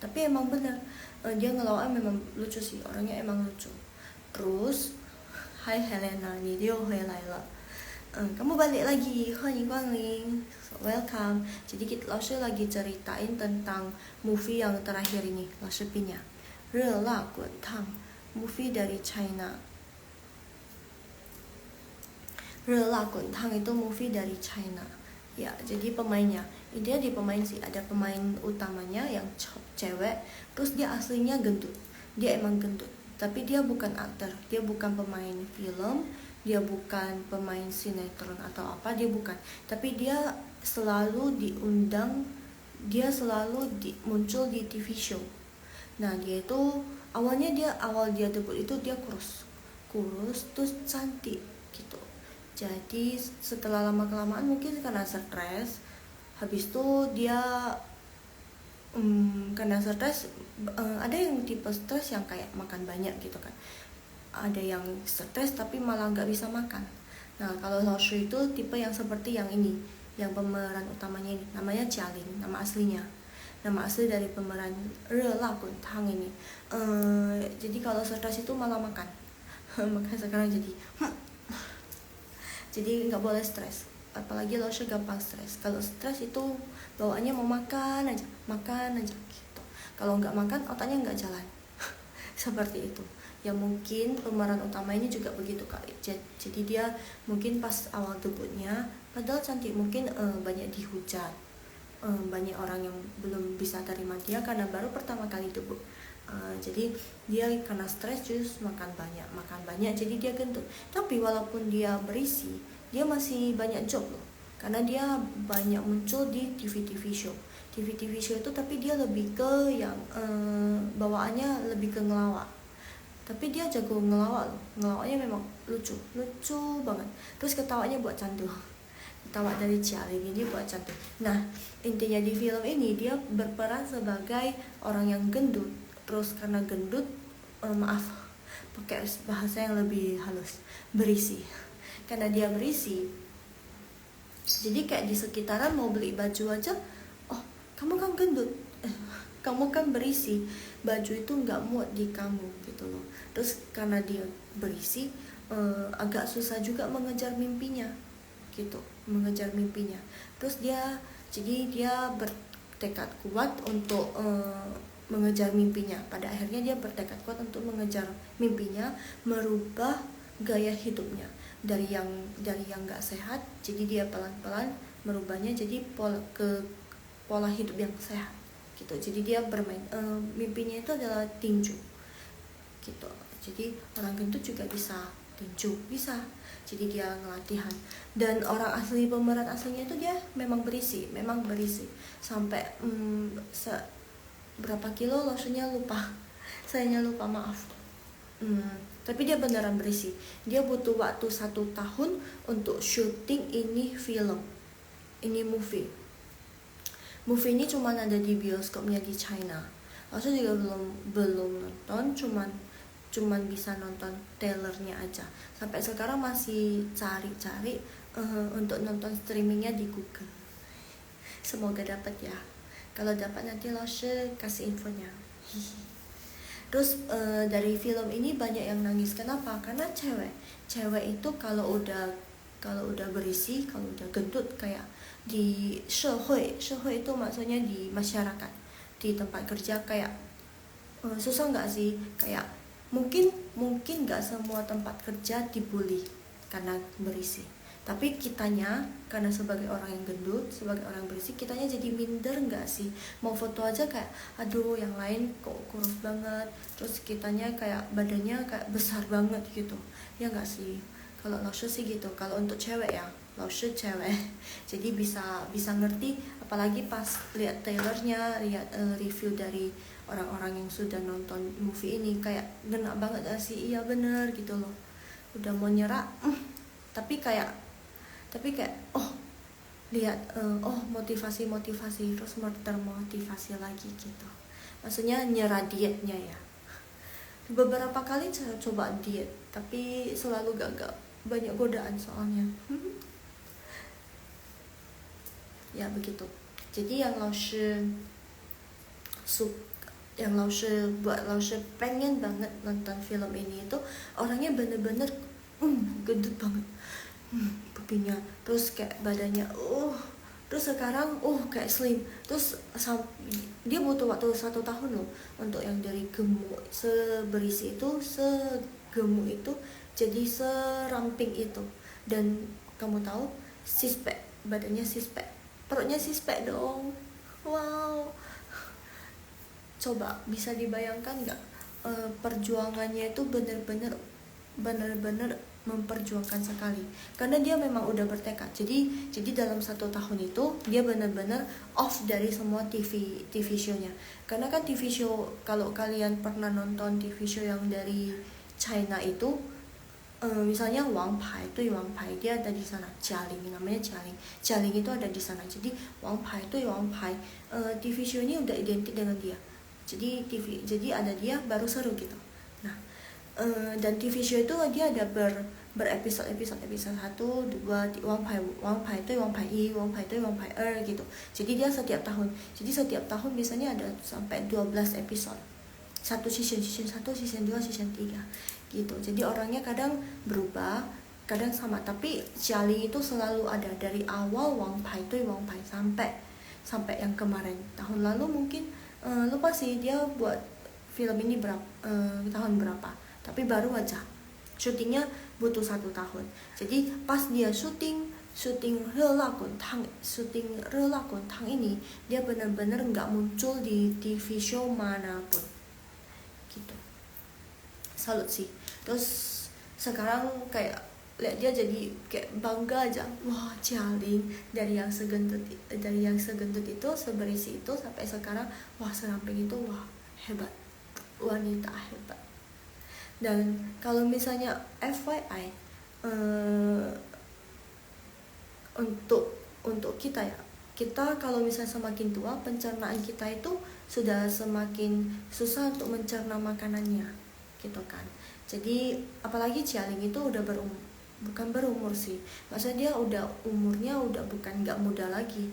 Tapi emang bener dia ngelawaknya memang lucu sih, orangnya emang lucu. Terus Hai Helena, ni dia Helena. Kamu balik lagi, Hoan Guangling, welcome. Jadi kita langsung lagi ceritain tentang movie yang terakhir ini, langsungnya Rela Guntang, movie dari China. Rela Guntang itu movie dari China. Ya, jadi pemainnya, dia di pemain sih, ada pemain utamanya yang cewek, terus dia aslinya gendut. Dia emang gendut, tapi dia bukan aktor, dia bukan pemain film, dia bukan pemain sinetron atau apa, dia bukan. Tapi dia selalu diundang, muncul di TV show. Nah, dia itu awal dia debut itu dia kurus terus cantik gitu. Jadi setelah lama kelamaan mungkin karena stres, habis itu dia karena stres, ada yang tipe stres yang kayak makan banyak gitu kan, ada yang stres tapi malah nggak bisa makan. Nah kalau Laoshu itu tipe yang seperti yang ini, yang pemeran utamanya ini namanya Jialing, nama asli dari pemeran Rela Guntang ini. Jadi kalau stres itu malah makan. Makanya sekarang jadi nggak boleh stres. apalagi Laoshe gampang stres. Kalau stres itu bawaannya mau makan aja gitu. Kalau nggak makan otaknya nggak jalan. Seperti itu. Ya mungkin pemeran utama ini juga begitu kali. Jadi dia mungkin pas awal debutnya padahal cantik, mungkin banyak dihujat, banyak orang yang belum bisa terima dia karena baru pertama kali debut. Jadi dia karena stres terus makan banyak jadi dia gendut. Tapi walaupun dia berisi, dia masih banyak job loh, karena dia banyak muncul di TV show itu, tapi dia lebih ke yang bawaannya lebih ke ngelawak. Tapi dia jago ngelawak loh, ngelawaknya memang lucu banget. Terus ketawanya buat candu, ketawa dari Cialing ini buat cantik. Nah intinya di film ini dia berperan sebagai orang yang gendut. Terus karena gendut, maaf pakai bahasa yang lebih halus, berisi. Karena dia berisi, jadi kayak di sekitaran mau beli baju aja, oh kamu kan gendut, kamu kan berisi, baju itu nggak muat di kamu gitu loh. Terus karena dia berisi, agak susah juga mengejar mimpinya gitu, Terus jadi dia bertekad kuat untuk mengejar mimpinya. Pada akhirnya dia bertekad kuat untuk mengejar mimpinya, merubah gaya hidupnya dari yang nggak sehat, jadi dia pelan-pelan merubahnya jadi pola hidup yang sehat gitu. Jadi dia bermain, mimpinya itu adalah tinju gitu. Jadi orang gendut juga bisa tinju, bisa. Jadi dia ngelatihan. Dan orang asli, pemeran aslinya itu dia memang berisi sampai berapa kilo Laoshe-nya lupa, sayanya lupa, maaf. Tapi dia beneran berisi. Dia butuh waktu 1 tahun untuk syuting ini movie ini cuma ada di bioskopnya di China. Laoshe juga belum nonton, cuman bisa nonton trailernya aja. Sampai sekarang masih cari untuk nonton streamingnya di Google. Semoga dapat ya. Kalau dapat nanti Laoshe kasih infonya. Terus dari film ini banyak yang nangis. Kenapa? Karena cewek itu kalau udah berisi, kalau udah gendut, kayak di 社会 itu maksudnya di masyarakat, di tempat kerja, kayak susah nggak sih? Kayak mungkin nggak semua tempat kerja dibully karena berisi. Tapi kitanya, karena sebagai orang yang gendut, sebagai orang berisi, kitanya jadi minder nggak sih? Mau foto aja kayak, aduh yang lain kok kurus banget, terus kitanya kayak badannya kayak besar banget gitu, ya nggak sih? Kalau Laoshe sih gitu. Kalau untuk cewek ya, Laoshe cewek, jadi bisa ngerti, apalagi pas lihat trailernya, lihat review dari orang-orang yang sudah nonton movie ini, kayak ngena banget gak sih? Iya bener gitu loh, udah mau nyerah, tapi kayak lihat motivasi terus termotivasi lagi gitu. Maksudnya nyerah dietnya ya. Beberapa kali saya coba diet tapi selalu gagal, banyak godaan soalnya. Ya begitu. Jadi yang Laoshe buat Laoshe pengen banget nonton film ini itu orangnya bener-bener gendut banget, pipinya, terus kayak badannya terus sekarang kayak slim. Terus dia butuh waktu 1 tahun loh untuk yang dari gemuk seberisi itu, segemuk itu, jadi seramping itu. Dan kamu tahu six-pack, badannya six-pack, perutnya six-pack dong. Wow, coba bisa dibayangkan nggak? Perjuangannya itu bener-bener memperjuangkan sekali, karena dia memang udah bertekad. Jadi dalam 1 tahun itu dia benar-benar off dari semua TV show-nya. Karena kan TV show, kalau kalian pernah nonton TV show yang dari China itu, misalnya Wang Pai dia ada di sana, namanya Jialing itu ada di sana. Jadi Wang Pai TV show ini udah identik dengan dia. Jadi ada dia baru seru gitu. Nah, dan TV show itu dia ada berepisode 1, 2, Wang Pai itu Wang Pai I, Wang Pai itu Wang Pai Er gitu. Jadi dia setiap tahun biasanya ada sampai 12 episode. Season 1, season 2, season 3 gitu. Jadi orangnya kadang berubah, kadang sama, tapi Xialing itu selalu ada dari awal Wang Pai sampai yang kemarin tahun lalu mungkin lupa sih dia buat film ini tahun berapa, tapi baru aja syutingnya butuh 1 tahun. Jadi pas dia syuting Rela Kuntang ini dia benar-benar nggak muncul di TV show manapun gitu. Salut sih. Terus sekarang kayak lihat dia jadi kayak bangga aja, wah Xialing dari yang segendut itu, seberisi itu, sampai sekarang wah seramping itu, wah hebat, wanita hebat. Dan kalau misalnya FYI untuk kita ya, kita kalau misalnya semakin tua, pencernaan kita itu sudah semakin susah untuk mencerna makanannya gitu kan. Jadi apalagi Xialing itu udah bukan berumur sih, maksudnya dia umurnya udah bukan nggak muda lagi,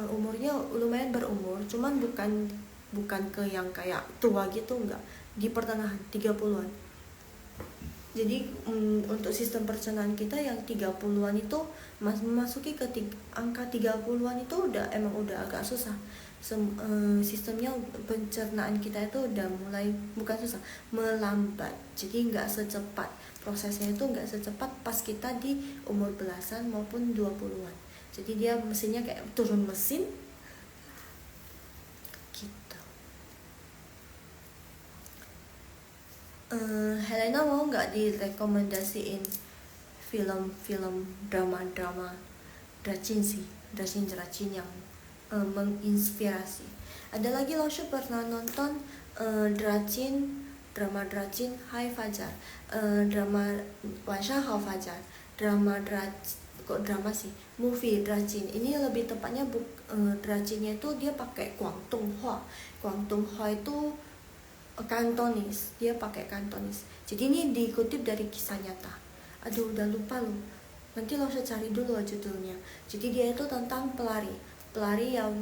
umurnya lumayan berumur, cuman bukan ke yang kayak tua gitu, enggak, di pertengahan 30-an. Jadi untuk sistem pencernaan kita yang 30-an itu memasuki ke angka 30-an itu emang udah agak susah. Sistemnya pencernaan kita itu udah mulai bukan susah, melambat. Jadi nggak secepat, prosesnya itu nggak secepat pas kita di umur belasan maupun 20-an. Jadi dia mesinnya kayak turun mesin gitu. Helena mau nggak direkomendasiin film-film drama Dracin yang menginspirasi. Ada lagi Laushu pernah nonton drama Dracin Hai Fajar, drama Wansha Hao Fajar, drama sih, movie Dracin. Ini lebih tepatnya Dracinnya itu dia pakai Guangdong Hua itu Kantonis, dia pakai Kantonis. Jadi ini dikutip dari kisah nyata. Aduh udah lupa loh, nanti lo cari dulu judulnya. Jadi dia itu tentang pelari yang,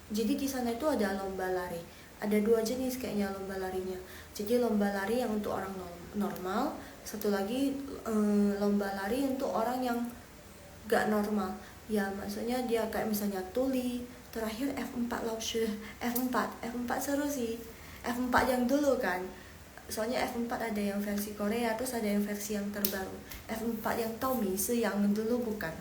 jadi di sana itu ada lomba lari, ada 2 jenis kayaknya lomba larinya. Jadi lomba lari yang untuk orang normal, satu lagi lomba lari untuk orang yang gak normal ya, maksudnya dia kayak misalnya tuli. Terakhir F4 Laushu, F4 seru sih, F4 yang dulu kan, soalnya F4 ada yang versi Korea, terus ada yang versi yang terbaru. F4 yang Tommy yang dulu bukan,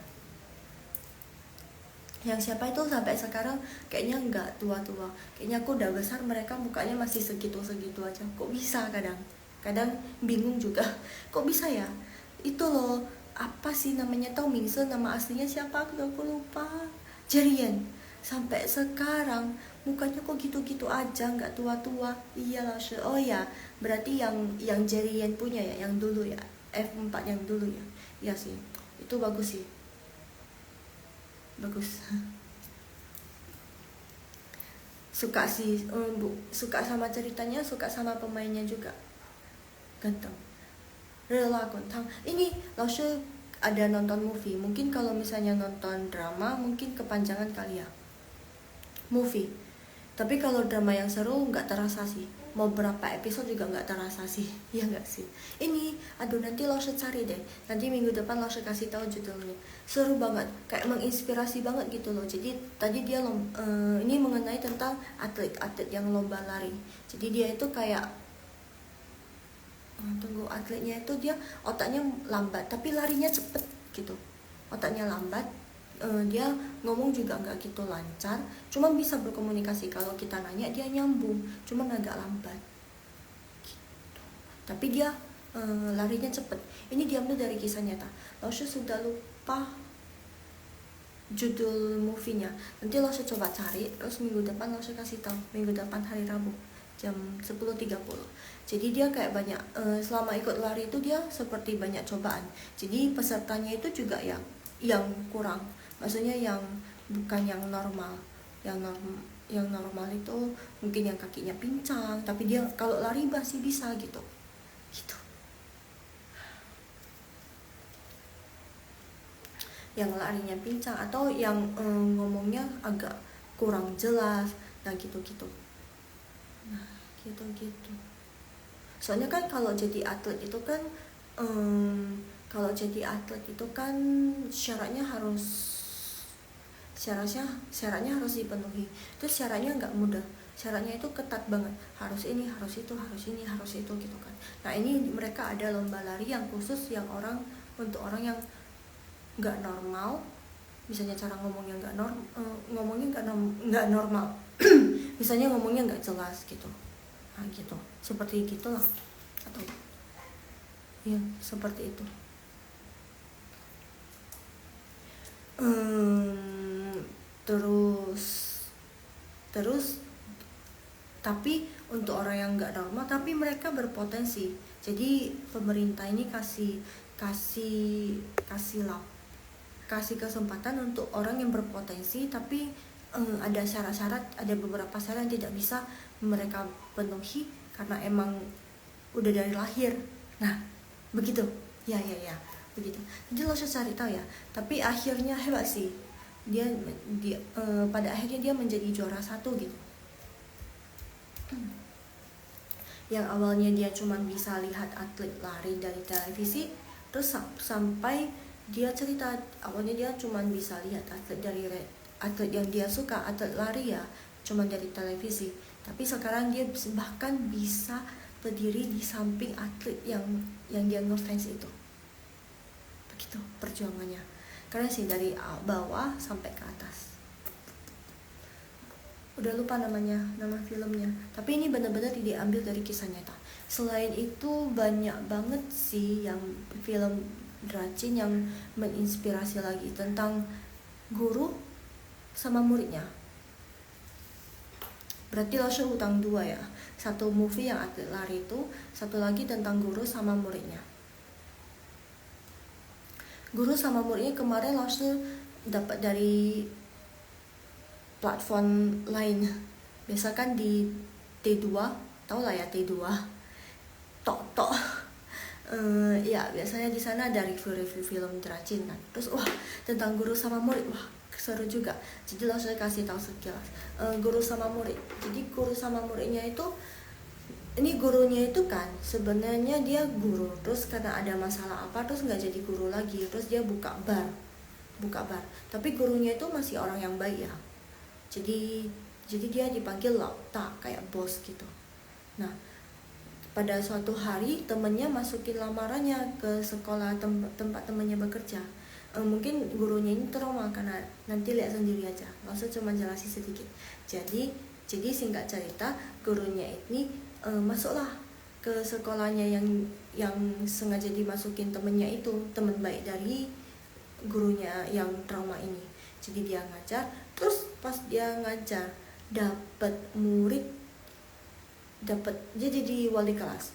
yang siapa itu sampai sekarang kayaknya nggak tua-tua, kayaknya aku udah besar, mereka mukanya masih segitu-segitu aja. Kok bisa? Kadang bingung juga, kok bisa ya. Itu loh, apa sih namanya, Tommy nama aslinya siapa aku lupa, Jerian. Sampai sekarang mukanya kok gitu-gitu aja, nggak tua-tua. Iya lah, oh ya, berarti yang Jerian punya ya, yang dulu ya, F4 yang dulu ya. Iya sih, itu bagus sih. Bagus. Suka sih, suka sama ceritanya, suka sama pemainnya juga, ganteng. Rela Kuntang ini Laushu ada nonton movie, mungkin kalau misalnya nonton drama mungkin kepanjangan kali ya movie, tapi kalau drama yang seru nggak terasa sih, mau berapa episode juga nggak terasa sih, ya nggak sih. Ini aduh nanti Laushu cari deh, nanti minggu depan Laushu kasih tahu judulnya. Seru banget, kayak menginspirasi banget gitu loh. Jadi tadi dia ini mengenai tentang atlet yang lomba lari. Jadi dia itu kayak atletnya itu dia otaknya lambat tapi larinya cepet gitu, otaknya lambat. Dia ngomong juga nggak gitu lancar, cuma bisa berkomunikasi, kalau kita nanya dia nyambung, cuma agak lambat gitu. Tapi dia larinya cepet. Ini diambil dari kisah nyata. Laushu sudah lupa judul movie-nya, nanti Laushu coba cari, terus minggu depan Laushu kasih tahu, minggu depan hari Rabu jam 10.30. Jadi dia kayak banyak, selama ikut lari itu dia seperti banyak cobaan. Jadi pesertanya itu juga yang kurang, maksudnya yang bukan yang normal. Yang normal itu mungkin yang kakinya pincang, tapi dia kalau lari masih bisa gitu. Yang larinya pincang atau yang ngomongnya agak kurang jelas, nah gitu-gitu. Nah gitu. Soalnya kan kalau jadi atlet itu kan kalau jadi atlet itu kan syaratnya harus dipenuhi. Terus syaratnya nggak mudah, syaratnya itu ketat banget, harus ini, harus itu, harus ini, harus itu gitu kan. Nah ini mereka ada lomba lari yang khusus yang untuk orang yang nggak normal, misalnya cara ngomongnya nggak normal misalnya ngomongnya nggak jelas gitu. Nah gitu, seperti gitulah, atau ya seperti itu. Terus tapi untuk orang yang nggak normal tapi mereka berpotensi, jadi pemerintah ini kasih kesempatan untuk orang yang berpotensi, tapi ada syarat-syarat, ada beberapa syarat yang tidak bisa mereka penuhi karena emang udah dari lahir. Nah begitu ya begitu. Jadi lo harus cari tahu ya, tapi akhirnya hebat sih dia pada akhirnya dia menjadi juara 1 gitu. Yang awalnya dia cuma bisa lihat atlet lari dari televisi, terus sampai dia cerita awalnya dia cuma bisa lihat atlet yang dia suka, atlet lari ya cuma dari televisi, tapi sekarang dia bahkan bisa berdiri di samping atlet yang dia ngefans itu. Begitu perjuangannya, karena sih dari bawah sampai ke atas. Udah lupa nama filmnya, tapi ini benar-benar diambil dari kisah nyata. Selain itu banyak banget sih yang film Dracin yang menginspirasi lagi tentang guru sama muridnya. Berarti lo utang 2 ya, satu movie yang atlet lari itu, satu lagi tentang guru sama muridnya. Guru sama muridnya kemarin lo dapat dari platform lain, biasa kan di T2, tau lah ya T2, tok ya biasanya di sana ada review film Dracin kan. Terus wah tentang guru sama murid, wah seru juga. Jadi langsung kasih tahu sekilas guru sama murid. Jadi guru sama muridnya itu, ini gurunya itu kan sebenarnya dia guru, terus karena ada masalah apa terus nggak jadi guru lagi, terus dia buka bar. Tapi gurunya itu masih orang yang baik ya. Jadi dia dipanggil Lauta, kayak bos gitu. Nah pada suatu hari temennya masukin lamarannya ke sekolah tempat temennya bekerja. Mungkin gurunya ini trauma, karena nanti lihat sendiri aja, maksud cuma jelasin sedikit. Jadi singkat cerita, gurunya ini masuklah ke sekolahnya yang sengaja dimasukin temennya itu, temen baik dari gurunya yang trauma ini. Jadi dia ngajar, terus pas dia ngajar dapat murid, dia jadi wali kelas,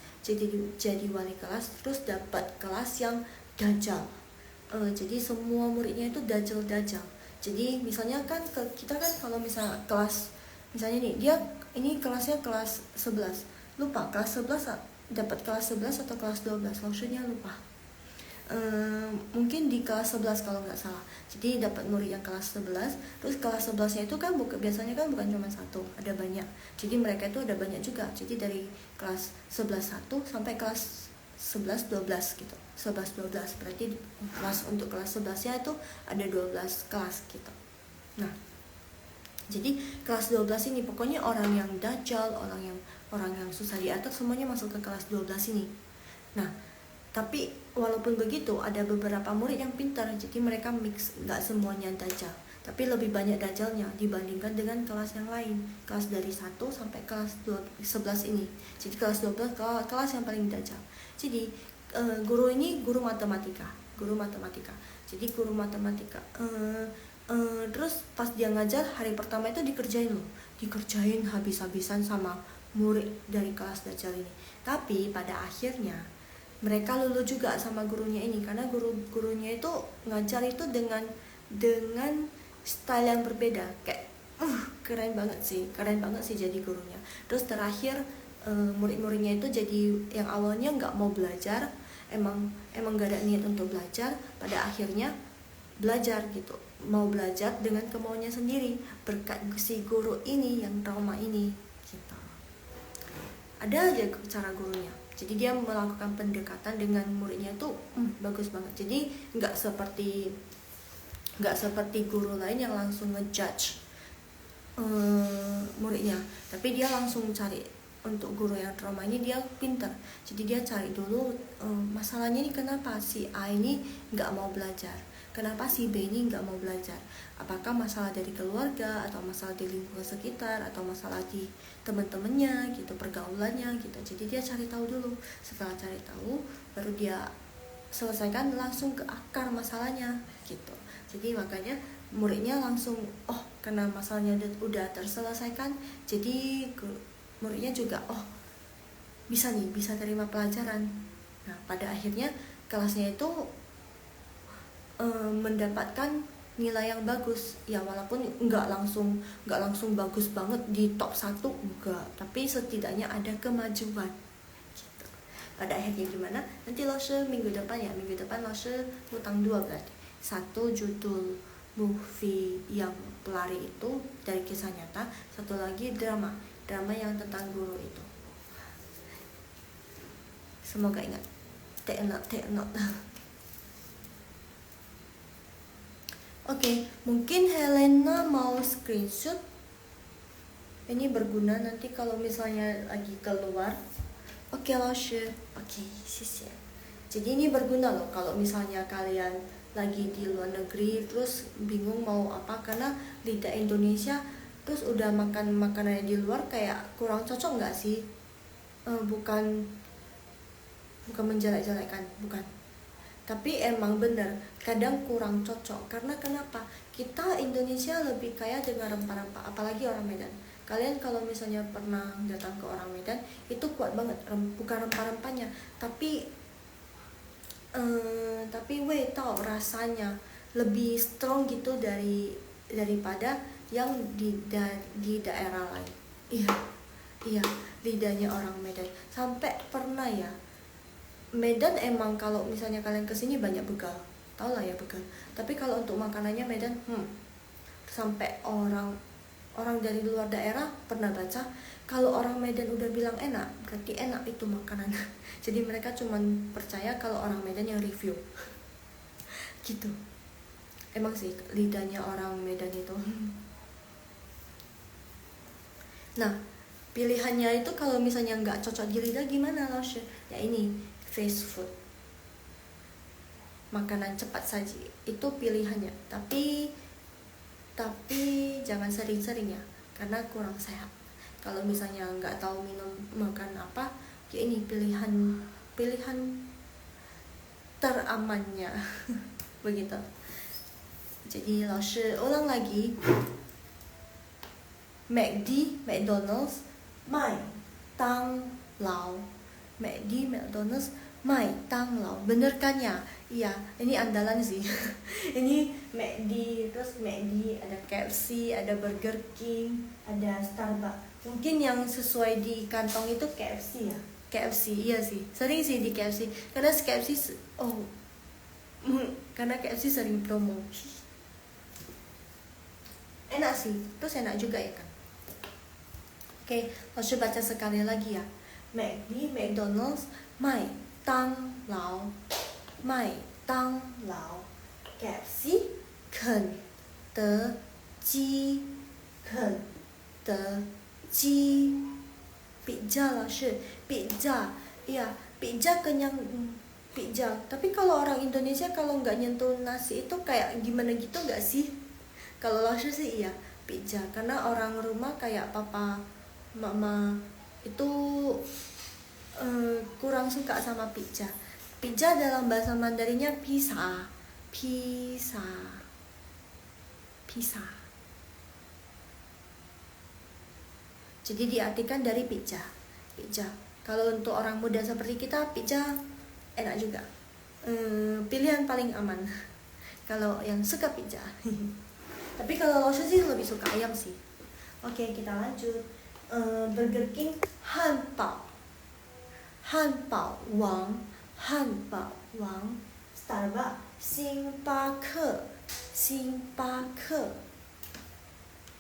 terus dapat kelas yang dajal. Jadi semua muridnya itu dajal. Jadi misalnya kan kita kan kalau misalnya kelas, misalnya nih dia ini kelasnya kelas 11, lupa kelas 11 dapat kelas 11 atau kelas 12, maksudnya lupa. Mungkin di kelas 11 kalau nggak salah. Jadi dapat murid yang kelas 11, terus kelas 11-nya itu kan biasanya kan bukan cuma satu, ada banyak. Jadi mereka itu ada banyak juga. Jadi dari kelas 11 1 sampai kelas 11 12 gitu. 11 12 berarti untuk kelas 11-nya itu ada 12 kelas gitu. Nah, jadi kelas 12 ini pokoknya orang yang dajal, orang yang susah diatur semuanya masuk ke kelas 12 ini. Nah, tapi walaupun begitu ada beberapa murid yang pintar, jadi mereka mix, nggak semuanya dajal, tapi lebih banyak dajalnya dibandingkan dengan kelas yang lain, kelas dari 1 sampai kelas 11 ini. Jadi kelas 12 kelas yang paling dajal. Jadi guru ini guru matematika. Jadi guru matematika. Terus pas dia ngajar hari pertama itu dikerjain habis-habisan sama murid dari kelas dajal ini. Tapi pada akhirnya mereka luluh juga sama gurunya ini, karena gurunya itu ngajar itu dengan style yang berbeda, kayak keren banget sih jadi gurunya. Terus terakhir murid-muridnya itu jadi yang awalnya nggak mau belajar, emang gak ada niat untuk belajar, pada akhirnya belajar gitu, mau belajar dengan kemauannya sendiri berkat si guru ini yang trauma ini gitu. Ada aja cara gurunya. Jadi dia melakukan pendekatan dengan muridnya itu bagus banget. Jadi nggak seperti guru lain yang langsung ngejudge muridnya, tapi dia langsung cari. Untuk guru yang trauma ini dia pintar, jadi dia cari dulu masalahnya ini kenapa si A ini nggak mau belajar, kenapa si B ini nggak mau belajar, apakah masalah dari keluarga atau masalah di lingkungan sekitar atau masalah di teman-temannya gitu, pergaulannya gitu. Jadi dia cari tahu dulu, setelah cari tahu baru dia selesaikan langsung ke akar masalahnya gitu. Jadi makanya muridnya langsung karena masalahnya udah terselesaikan, jadi muridnya juga bisa terima pelajaran. Nah pada akhirnya kelasnya itu mendapatkan nilai yang bagus ya, walaupun nggak langsung bagus banget di top 1 enggak, tapi setidaknya ada kemajuan gitu. Pada akhirnya gimana nanti Lose minggu depan Lose hutang 2 berarti. 1 judul movie yang pelari itu dari kisah nyata, 1 lagi drama yang tentang guru itu. Semoga ingat. Take note. Oke, mungkin Helena mau screenshot. Ini berguna nanti kalau misalnya lagi keluar. Oke, Lose. Oke, sis ya. Jadi ini berguna loh kalau misalnya kalian lagi di luar negeri terus bingung mau apa, karena lidah Indonesia terus udah makan makanan di luar kayak kurang cocok nggak sih? Bukan menjelek-jelekan, bukan. Tapi emang bener kadang kurang cocok. Karena kenapa? Kita Indonesia lebih kaya dengan rempah-rempah, apalagi orang Medan. Kalian kalau misalnya pernah datang ke orang Medan itu kuat banget, bukan rempah-rempahnya, tapi tau rasanya lebih strong gitu daripada yang di daerah lain. Iya, lidahnya orang Medan. Sampai pernah ya, Medan emang kalau misalnya kalian kesini banyak begal, tau lah ya begal. Tapi kalau untuk makanannya Medan, sampai orang dari luar daerah pernah baca kalau orang Medan udah bilang enak, berarti enak itu makanan. Jadi mereka cuman percaya kalau orang Medan yang review. Gitu. Emang sih lidahnya orang Medan itu. Nah, pilihannya itu kalau misalnya nggak cocok di lidah gimana Lose? Ya ini fast food, makanan cepat saji itu pilihannya. Tapi jangan sering-sering ya, karena kurang sehat. Kalau misalnya nggak tahu makan apa, ya ini pilihan teramannya. Begitu. Jadi Lose ulang lagi. McDonald's 麦当劳 McDonald's 麦当劳, bener kan ya? Iya, ini andalan sih. Ini McD, terus McD, ada KFC, ada Burger King, ada Starbucks. Mungkin yang sesuai di kantong itu KFC ya. KFC, iya sih. Sering sih di KFC. Karena KFC sering promo. Enak sih, terus enak juga ya kan. Oke, Lose baca sekali lagi ya. McDonald's 麦当劳 KFC 肯德基 pizza Lose, pizza. Iya, pizza kenyang pizza. Tapi kalau orang Indonesia kalau nggak nyentuh nasi itu kayak gimana gitu nggak sih? Kalau Lose sih iya, pizza. Karena orang rumah kayak papa, mama itu kurang suka sama pizza. Pizza dalam bahasa Mandarinnya pizza. Jadi diartikan dari pizza. Kalau untuk orang muda seperti kita, pizza enak juga. Pilihan paling aman. Kalau yang suka pizza. Tapi kalau Lose sih lebih suka ayam sih. Oke, kita lanjut. Burger King 汉堡王 Starbucks 星巴克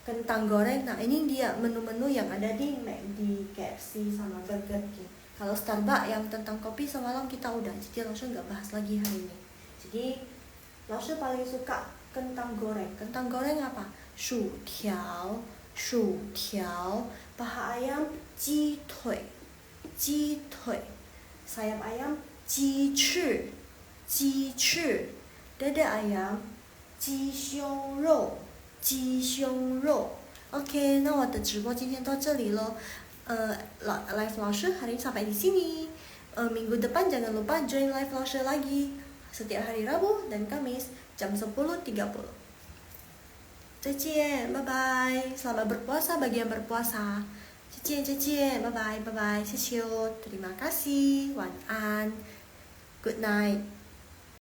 kentang goreng. Nah ini dia menu-menu yang ada di McD, KFC sama Burger King. Kalau Starbucks yang tentang kopi semalam kita udah, jadi langsung nggak bahas lagi hari ini. Jadi langsung paling suka kentang goreng. Kentang goreng apa? 薯条, 薯条, paha ayam, 鸡腿, 鸡腿, sayap ayam, 鸡翅, 鸡翅, dada ayam, 鸡胸肉, 鸡胸肉。OK， 那我的直播今天到这里咯。Live 老师 hari ini sampai di sini. Minggu depan jangan lupa join live 老师 lagi setiap hari Rabu dan Kamis jam 10.30. 再见，拜拜。Selamat berpuasa bagi yang berpuasa. 再见，再见，拜拜，拜拜，谢谢哦，terima kasih，晚安，good night。